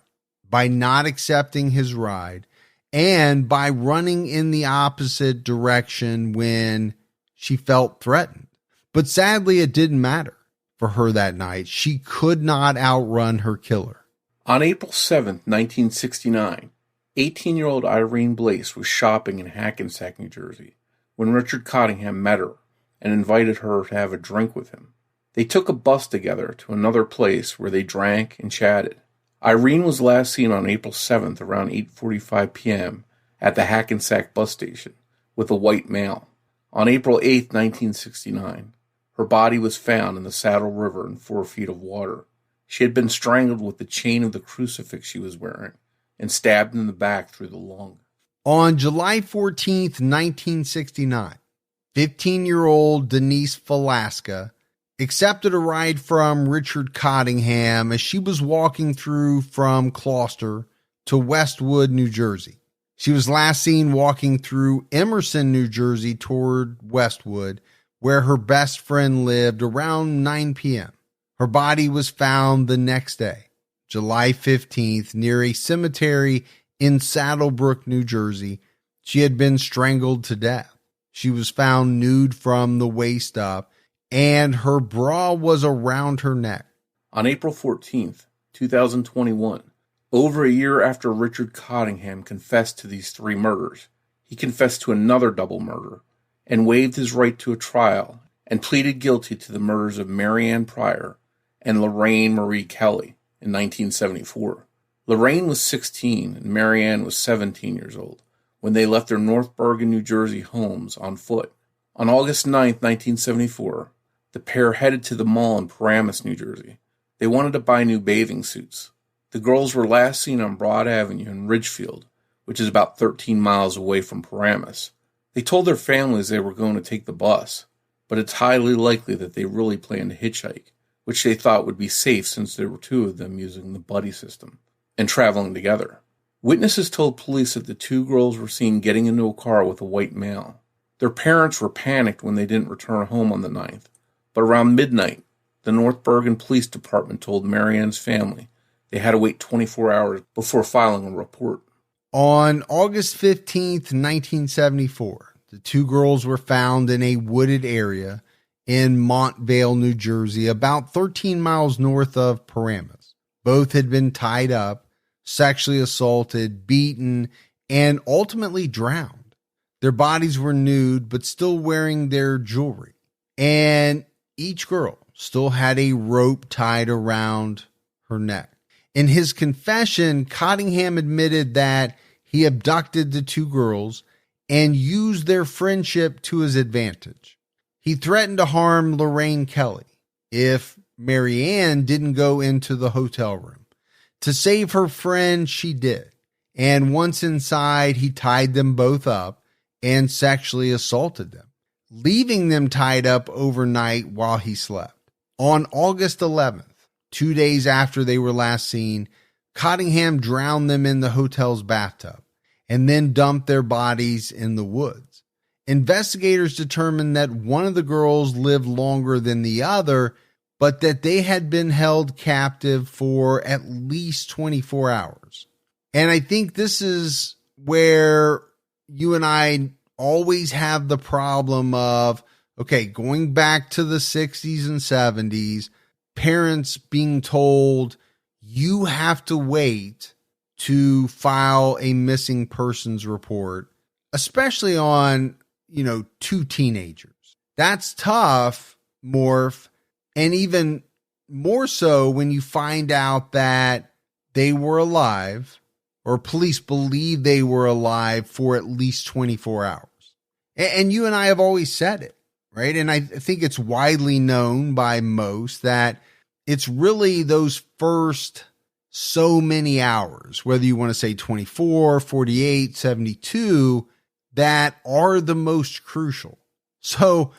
Speaker 4: by not accepting his ride and by running in the opposite direction when she felt threatened. But sadly, it didn't matter for her that night. She could not outrun her killer.
Speaker 5: On April 7, 1969, 18-year-old Irene Blaze was shopping in Hackensack, New Jersey, when Richard Cottingham met her and invited her to have a drink with him. They took a bus together to another place where they drank and chatted. Irene was last seen on April 7th around 8:45 p.m. at the Hackensack bus station with a white male. On April 8, 1969, her body was found in the Saddle River in 4 feet of water. She had been strangled with the chain of the crucifix she was wearing and stabbed in the back through the lung.
Speaker 4: On July 14th, 1969, 15-year-old Denise Falaska accepted a ride from Richard Cottingham as she was walking through from Gloucester to Westwood, New Jersey. She was last seen walking through Emerson, New Jersey toward Westwood, where her best friend lived, around 9 p.m. Her body was found the next day, July 15th, near a cemetery in Saddlebrook, New Jersey. She had been strangled to death. She was found nude from the waist up, and her bra was around her neck.
Speaker 5: On April 14th, 2021, over a year after Richard Cottingham confessed to these 3 murders, he confessed to another double murder and waived his right to a trial and pleaded guilty to the murders of Mary Ann Pryor and Lorraine Marie Kelly in 1974. Lorraine was 16 and Mary Ann was 17 years old when they left their North Bergen, New Jersey homes on foot. On August 9, 1974, the pair headed to the mall in Paramus, New Jersey. They wanted to buy new bathing suits. The girls were last seen on Broad Avenue in Ridgefield, which is about 13 miles away from Paramus. They told their families they were going to take the bus, but it's highly likely that they really planned to hitchhike, which they thought would be safe since there were 2 of them using the buddy system and traveling together. Witnesses told police that the 2 girls were seen getting into a car with a white male. Their parents were panicked when they didn't return home on the 9th, but around midnight, the North Bergen Police Department told Mary Ann's family they had to wait 24 hours before filing a report.
Speaker 4: On August 15th, 1974, the 2 girls were found in a wooded area in Montvale, New Jersey, about 13 miles north of Paramus. Both had been tied up, sexually assaulted, beaten, and ultimately drowned. Their bodies were nude, but still wearing their jewelry. And each girl still had a rope tied around her neck. In his confession, Cottingham admitted that he abducted the 2 girls and used their friendship to his advantage. He threatened to harm Lorraine Kelly if Mary Ann didn't go into the hotel room. To save her friend, she did. And once inside, he tied them both up and sexually assaulted them, leaving them tied up overnight while he slept. On August 11th, 2 days after they were last seen, Cottingham drowned them in the hotel's bathtub and then dumped their bodies in the woods. Investigators determined that one of the girls lived longer than the other, but that they had been held captive for at least 24 hours. And I think this is where you and I always have the problem of, okay, going back to the 60s and 70s, parents being told you have to wait to file a missing persons report, especially on, 2 teenagers. That's tough, Morf. And even more so when you find out that they were alive, or police believe they were alive for at least 24 hours. And you and I have always said it, right? And I think it's widely known by most that it's really those first so many hours, whether you want to say 24, 48, 72, that are the most crucial. So,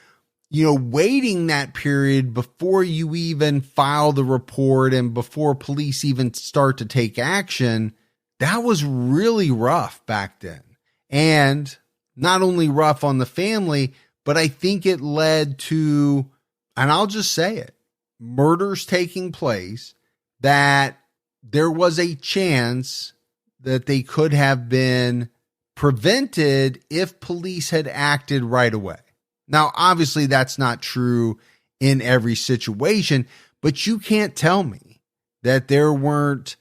Speaker 4: waiting that period before you even file the report and before police even start to take action, that was really rough back then. And not only rough on the family, but I think it led to, and I'll just say it, murders taking place that there was a chance that they could have been prevented if police had acted right away. Now, obviously, that's not true in every situation, but you can't tell me that there weren't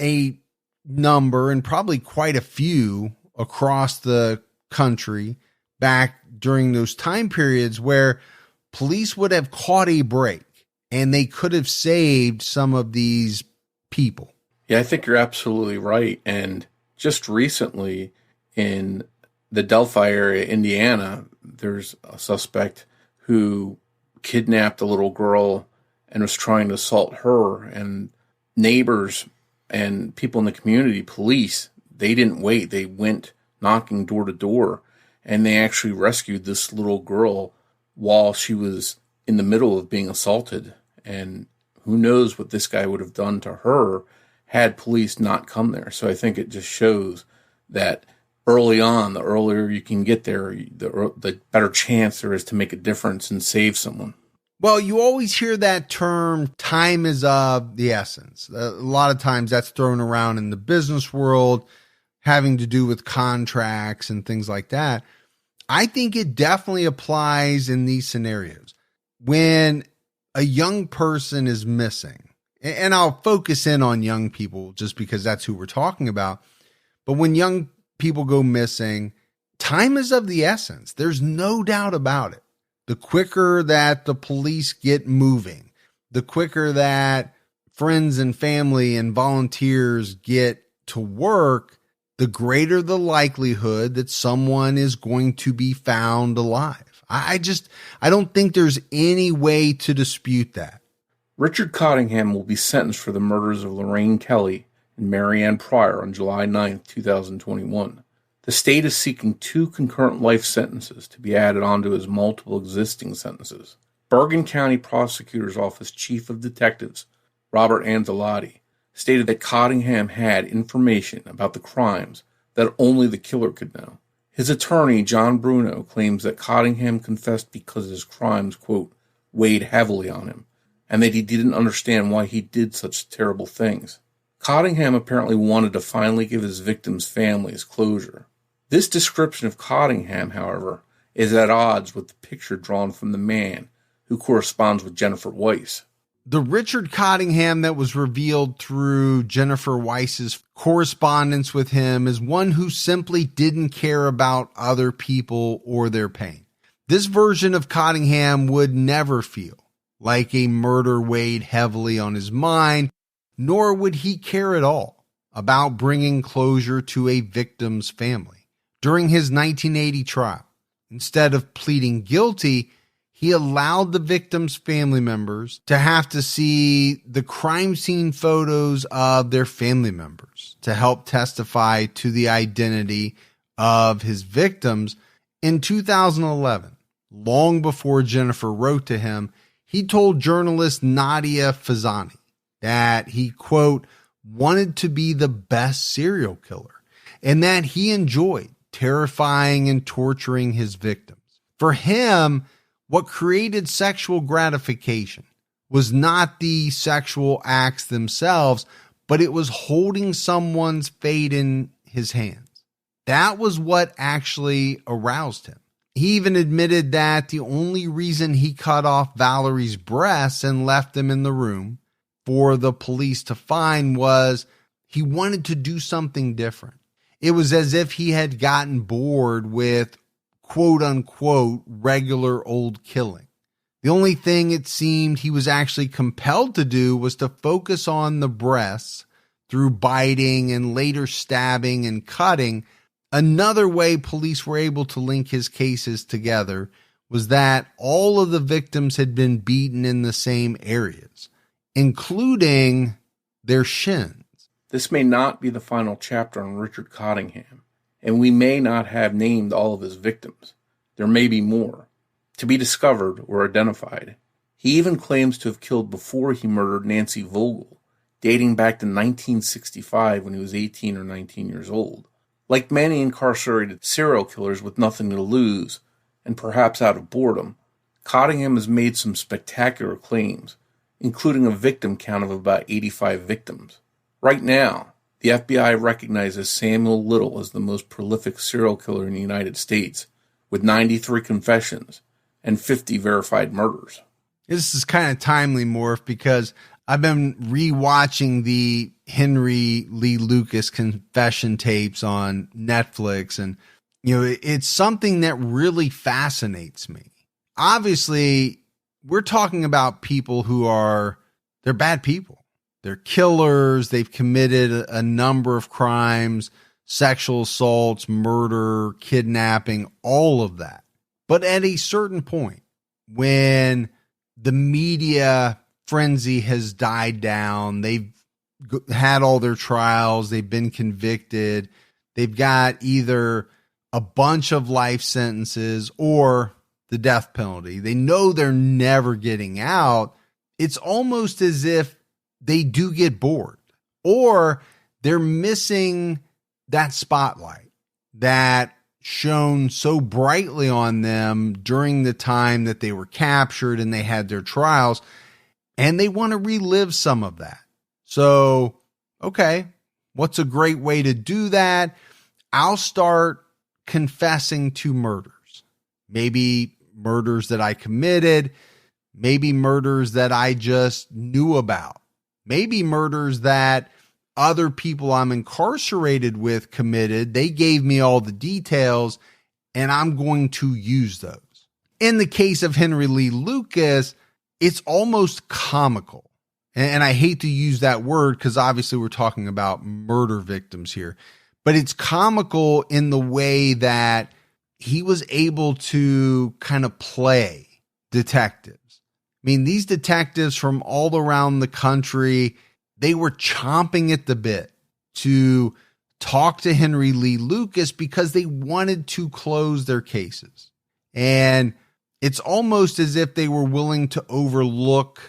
Speaker 4: a number, and probably quite a few across the country back during those time periods, where police would have caught a break and they could have saved some of these people.
Speaker 5: Yeah, I think you're absolutely right. And just recently in the Delphi area, Indiana, there's a suspect who kidnapped a little girl and was trying to assault her. And neighbors and people in the community, police, they didn't wait. They went knocking door to door, and they actually rescued this little girl while she was in the middle of being assaulted. And who knows what this guy would have done to her had police not come there. So I think it just shows that early on, the earlier you can get there, the better chance there is to make a difference and save someone.
Speaker 4: Well, you always hear that term, time is of the essence. A lot of times that's thrown around in the business world, having to do with contracts and things like that. I think it definitely applies in these scenarios. When a young person is missing, and I'll focus in on young people just because that's who we're talking about, but when young people go missing, time is of the essence. There's no doubt about it. The quicker that the police get moving, the quicker that friends and family and volunteers get to work, the greater the likelihood that someone is going to be found alive. I don't think there's any way to dispute that.
Speaker 5: Richard Cottingham will be sentenced for the murders of Lorraine Kelly and Marianne Pryor on July 9, 2021. The state is seeking 2 concurrent life sentences to be added onto his multiple existing sentences. Bergen County Prosecutor's Office Chief of Detectives, Robert Angelotti, stated that Cottingham had information about the crimes that only the killer could know. His attorney, John Bruno, claims that Cottingham confessed because his crimes, quote, weighed heavily on him, and that he didn't understand why he did such terrible things. Cottingham apparently wanted to finally give his victims' families closure. This description of Cottingham, however, is at odds with the picture drawn from the man who corresponds with Jennifer Weiss.
Speaker 4: The Richard Cottingham that was revealed through Jennifer Weiss's correspondence with him is one who simply didn't care about other people or their pain. This version of Cottingham would never feel like a murder weighed heavily on his mind, nor would he care at all about bringing closure to a victim's family. During his 1980 trial, instead of pleading guilty, he allowed the victim's family members to have to see the crime scene photos of their family members to help testify to the identity of his victims. In 2011, long before Jennifer wrote to him, he told journalist Nadia Fazani that he, quote, wanted to be the best serial killer and that he enjoyed terrifying and torturing his victims. For him, what created sexual gratification was not the sexual acts themselves, but it was holding someone's fate in his hands. That was what actually aroused him. He even admitted that the only reason he cut off Valerie's breasts and left them in the room for the police to find was he wanted to do something different. It was as if he had gotten bored with quote unquote regular old killing. The only thing it seemed he was actually compelled to do was to focus on the breasts through biting and later stabbing and cutting. Another way police were able to link his cases together was that all of the victims had been beaten in the same areas. including their shins.
Speaker 5: This may not be the final chapter on Richard Cottingham, and we may not have named all of his victims. There may be more, to be discovered or identified. He even claims to have killed before he murdered Nancy Vogel, dating back to 1965 when he was 18 or 19 years old. Like many incarcerated serial killers with nothing to lose, and perhaps out of boredom, Cottingham has made some spectacular claims, including a victim count of about 85 victims. Right now, the FBI recognizes Samuel Little as the most prolific serial killer in the United States, with 93 confessions and 50 verified murders.
Speaker 4: This is kind of timely, Morf, because I've been rewatching the Henry Lee Lucas confession tapes on Netflix, and it's something that really fascinates me. Obviously, we're talking about people they're bad people. They're killers. They've committed a number of crimes, sexual assaults, murder, kidnapping, all of that. But at a certain point, when the media frenzy has died down, they've had all their trials, they've been convicted, they've got either a bunch of life sentences or the death penalty. They know they're never getting out. It's almost as if they do get bored, or they're missing that spotlight that shone so brightly on them during the time that they were captured and they had their trials, and they want to relive some of that. So, okay, what's a great way to do that? I'll start confessing to murders. Maybe murders that I committed, maybe murders that I just knew about. Maybe murders that other people I'm incarcerated with committed. They gave me all the details, and I'm going to use those. In the case of Henry Lee Lucas, it's almost comical. And I hate to use that word because obviously we're talking about murder victims here. But it's comical in the way that he was able to kind of play detectives. I mean, these detectives from all around the country, they were chomping at the bit to talk to Henry Lee Lucas because they wanted to close their cases. And it's almost as if they were willing to overlook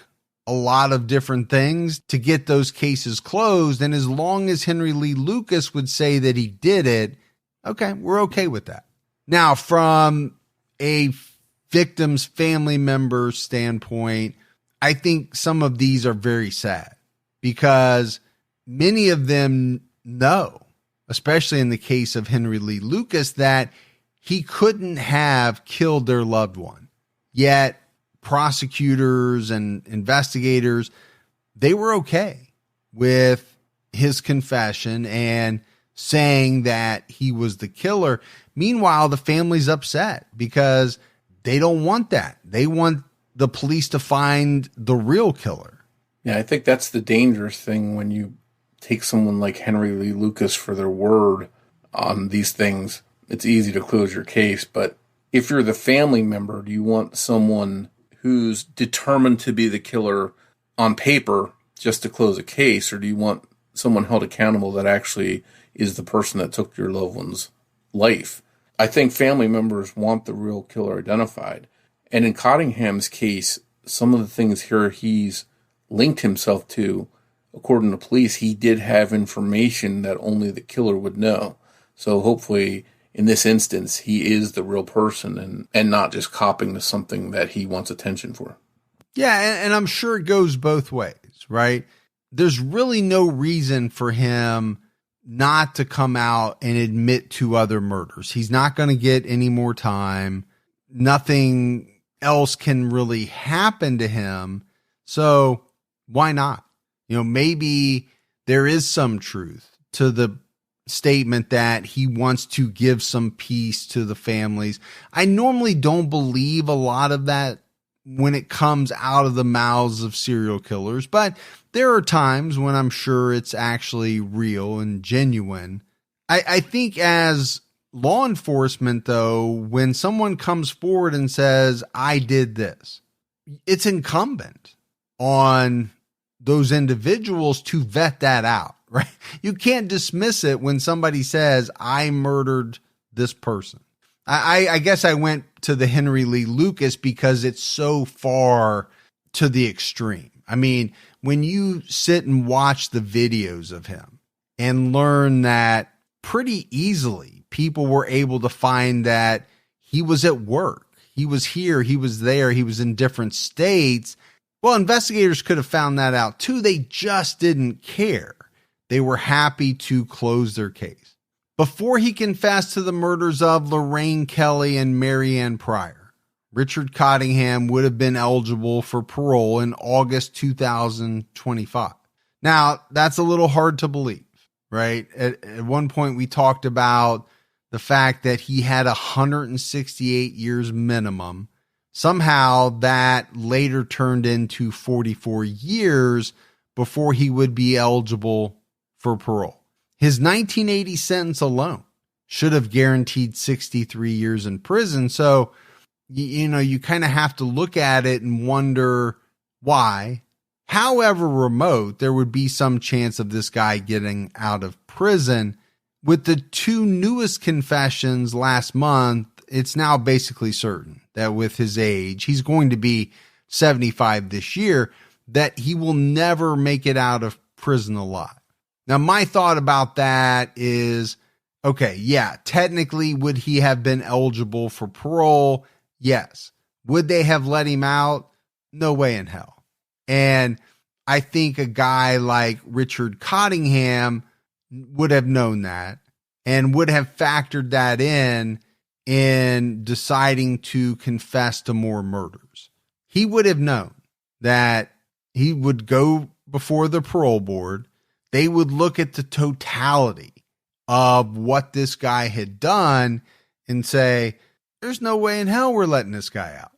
Speaker 4: a lot of different things to get those cases closed. And as long as Henry Lee Lucas would say that he did it, okay, we're okay with that. Now, from a victim's family member standpoint, I think some of these are very sad because many of them know, especially in the case of Henry Lee Lucas, that he couldn't have killed their loved one. Yet prosecutors and investigators, they were okay with his confession and saying that he was the killer. Meanwhile, the family's upset because they don't want that. They want the police to find the real killer.
Speaker 5: Yeah, I think that's the dangerous thing when you take someone like Henry Lee Lucas for their word on these things. It's easy to close your case, but if you're the family member, do you want someone who's determined to be the killer on paper just to close a case, or do you want someone held accountable that actually is the person that took your loved one's life? I think family members want the real killer identified. And in Cottingham's case, some of the things here he's linked himself to, according to police, he did have information that only the killer would know. So hopefully, in this instance, he is the real person and not just copying to something that he wants attention for.
Speaker 4: Yeah, and I'm sure it goes both ways, right? There's really no reason for him not to come out and admit to other murders. He's not going to get any more time. Nothing else can really happen to him. So why not? Maybe there is some truth to the statement that he wants to give some peace to the families. I normally don't believe a lot of that when it comes out of the mouths of serial killers, but there are times when I'm sure it's actually real and genuine. I think as law enforcement, though, when someone comes forward and says, I did this, it's incumbent on those individuals to vet that out, right? You can't dismiss it when somebody says, I murdered this person. I guess I went to the Henry Lee Lucas because it's so far to the extreme. I mean, when you sit and watch the videos of him and learn that pretty easily, people were able to find that he was at work. He was here, he was there, he was in different states. Well, investigators could have found that out too. They just didn't care. They were happy to close their case. Before he confessed to the murders of Lorraine Kelly and Marianne Pryor, Richard Cottingham would have been eligible for parole in August 2025. Now, that's a little hard to believe, right? At one point, we talked about the fact that he had 168 years minimum. Somehow that later turned into 44 years before he would be eligible for parole. His 1980 sentence alone should have guaranteed 63 years in prison. So, you kind of have to look at it and wonder why. However remote, there would be some chance of this guy getting out of prison. With the two newest confessions last month, it's now basically certain that with his age, he's going to be 75 this year, that he will never make it out of prison alive. Now, my thought about that is, okay, yeah, technically, would he have been eligible for parole? Yes. Would they have let him out? No way in hell. And I think a guy like Richard Cottingham would have known that and would have factored that in deciding to confess to more murders. He would have known that he would go before the parole board. They would look at the totality of what this guy had done and say, there's no way in hell we're letting this guy out.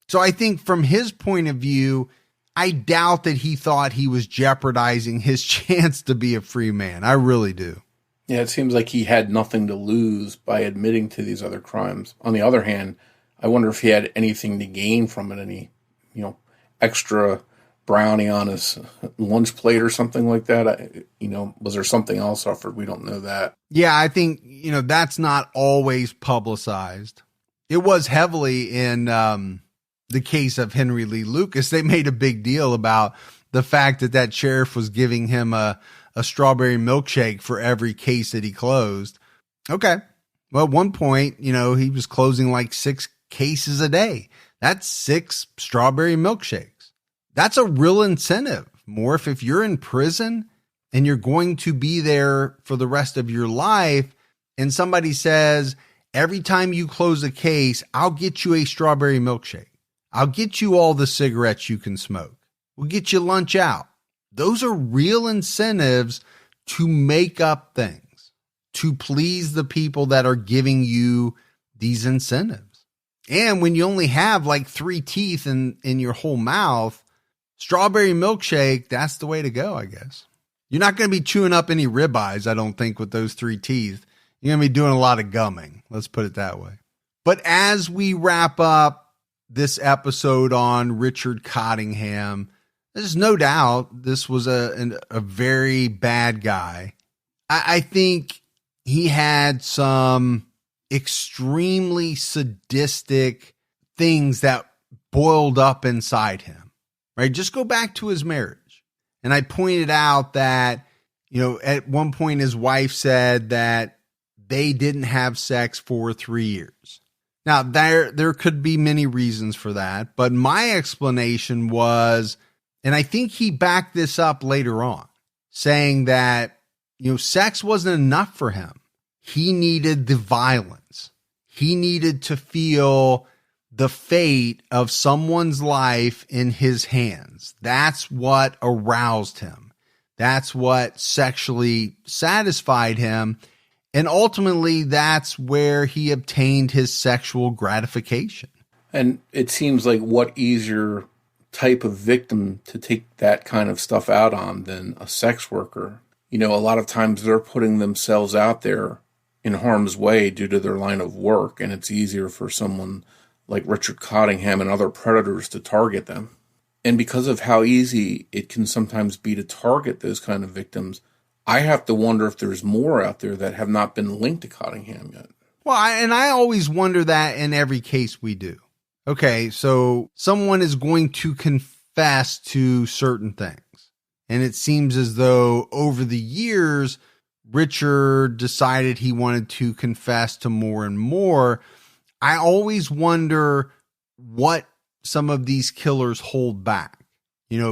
Speaker 4: So I think from his point of view, I doubt that he thought he was jeopardizing his chance to be a free man. I really do.
Speaker 5: Yeah, it seems like he had nothing to lose by admitting to these other crimes. On the other hand, I wonder if he had anything to gain from it, any, extra brownie on his lunch plate or something like that. Was there something else offered? We don't know that.
Speaker 4: Yeah, I think, that's not always publicized. It was heavily in the case of Henry Lee Lucas. They made a big deal about the fact that sheriff was giving him a strawberry milkshake for every case that he closed. Okay. Well, at one point, he was closing like 6 cases a day. That's 6 strawberry milkshakes. That's a real incentive. Morf, if you're in prison and you're going to be there for the rest of your life, and somebody says, every time you close a case, I'll get you a strawberry milkshake. I'll get you all the cigarettes you can smoke. We'll get you lunch out. Those are real incentives to make up things, to please the people that are giving you these incentives. And when you only have like 3 teeth in your whole mouth, strawberry milkshake, that's the way to go, I guess. You're not going to be chewing up any ribeyes, I don't think, with those 3 teeth. You're going to be doing a lot of gumming. Let's put it that way. But as we wrap up this episode on Richard Cottingham, there's no doubt this was a very bad guy. I think he had some extremely sadistic things that boiled up inside him, right? Just go back to his marriage. And I pointed out that, at one point his wife said that they didn't have sex for 3 years. Now, there could be many reasons for that, but my explanation was, and I think he backed this up later on, saying that, sex wasn't enough for him. He needed the violence. He needed to feel the fate of someone's life in his hands. That's what aroused him. That's what sexually satisfied him. And ultimately, that's where he obtained his sexual gratification.
Speaker 5: And it seems like what easier type of victim to take that kind of stuff out on than a sex worker. A lot of times they're putting themselves out there in harm's way due to their line of work, and it's easier for someone like Richard Cottingham and other predators to target them. And because of how easy it can sometimes be to target those kind of victims, I have to wonder if there's more out there that have not been linked to Cottingham yet.
Speaker 4: Well, I always wonder that in every case we do. Okay, so someone is going to confess to certain things. And it seems as though over the years, Richard decided he wanted to confess to more and more. I always wonder what some of these killers hold back,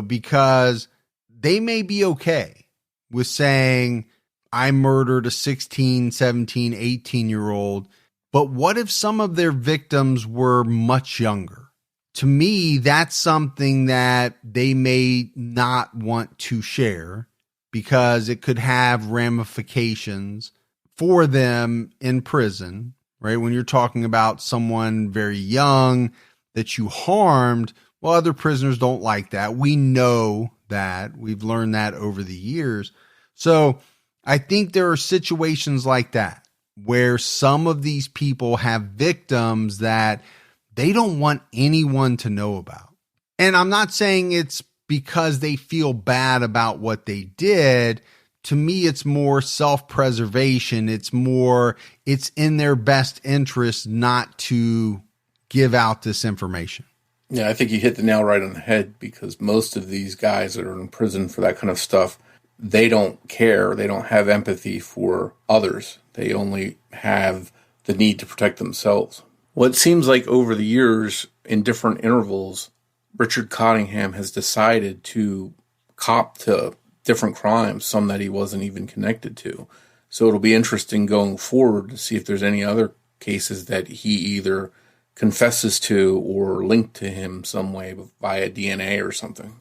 Speaker 4: because they may be okay with saying, I murdered a 16, 17, 18-year-old, but what if some of their victims were much younger? To me, that's something that they may not want to share because it could have ramifications for them in prison, right? When you're talking about someone very young that you harmed, well, other prisoners don't like that. We know that. We've learned that over the years. So I think there are situations like that where some of these people have victims that they don't want anyone to know about. And I'm not saying it's because they feel bad about what they did. To me, it's more self-preservation. It's in their best interest not to give out this information.
Speaker 5: Yeah, I think you hit the nail right on the head, because most of these guys that are in prison for that kind of stuff, they don't care. They don't have empathy for others. They only have the need to protect themselves. Well, it seems like over the years, in different intervals, Richard Cottingham has decided to cop to different crimes, some that he wasn't even connected to. So it'll be interesting going forward to see if there's any other cases that he either confesses to or linked to him some way via DNA or something.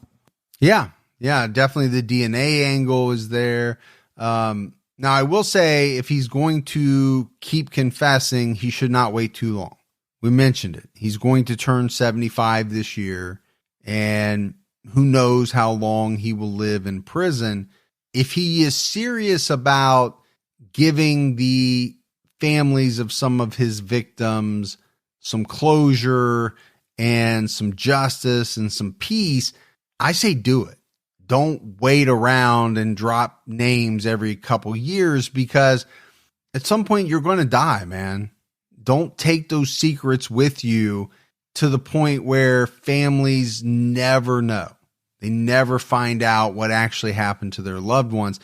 Speaker 4: Yeah, definitely the DNA angle is there. Now, I will say if he's going to keep confessing, he should not wait too long. We mentioned it. He's going to turn 75 this year, and who knows how long he will live in prison. If he is serious about giving the families of some of his victims some closure and some justice and some peace, I say do it. Don't wait around and drop names every couple years, because at some point you're going to die, man. Don't take those secrets with you to the point where families never know. They never find out what actually happened to their loved ones,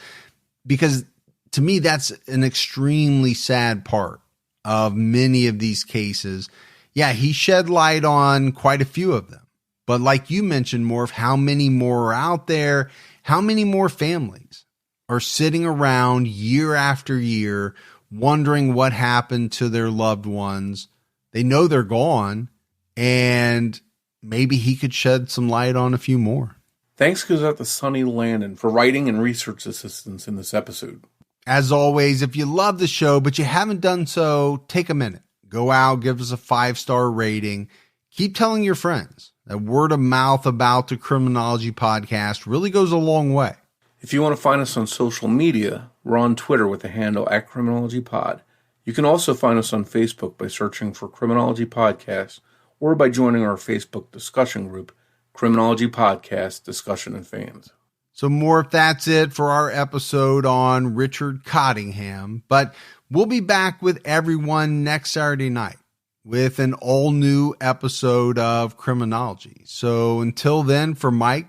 Speaker 4: because to me, that's an extremely sad part of many of these cases. Yeah, he shed light on quite a few of them. But like you mentioned, Morf, how many more are out there? How many more families are sitting around year after year wondering what happened to their loved ones? They know they're gone, and maybe he could shed some light on a few more.
Speaker 5: Thanks goes out to Sonny Landon for writing and research assistance in this episode.
Speaker 4: As always, if you love the show but you haven't done so, take a minute. Go out, give us a 5-star rating. Keep telling your friends. That word of mouth about the Criminology podcast really goes a long way.
Speaker 5: If you want to find us on social media, we're on Twitter with the handle @CriminologyPod. You can also find us on Facebook by searching for Criminology Podcast, or by joining our Facebook discussion group, Criminology Podcast Discussion and Fans.
Speaker 4: So Morf, that's it for our episode on Richard Cottingham. But we'll be back with everyone next Saturday night with an all-new episode of Criminology. So until then, for Mike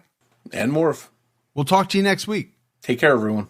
Speaker 5: and Morf,
Speaker 4: we'll talk to you next week.
Speaker 5: Take care, everyone.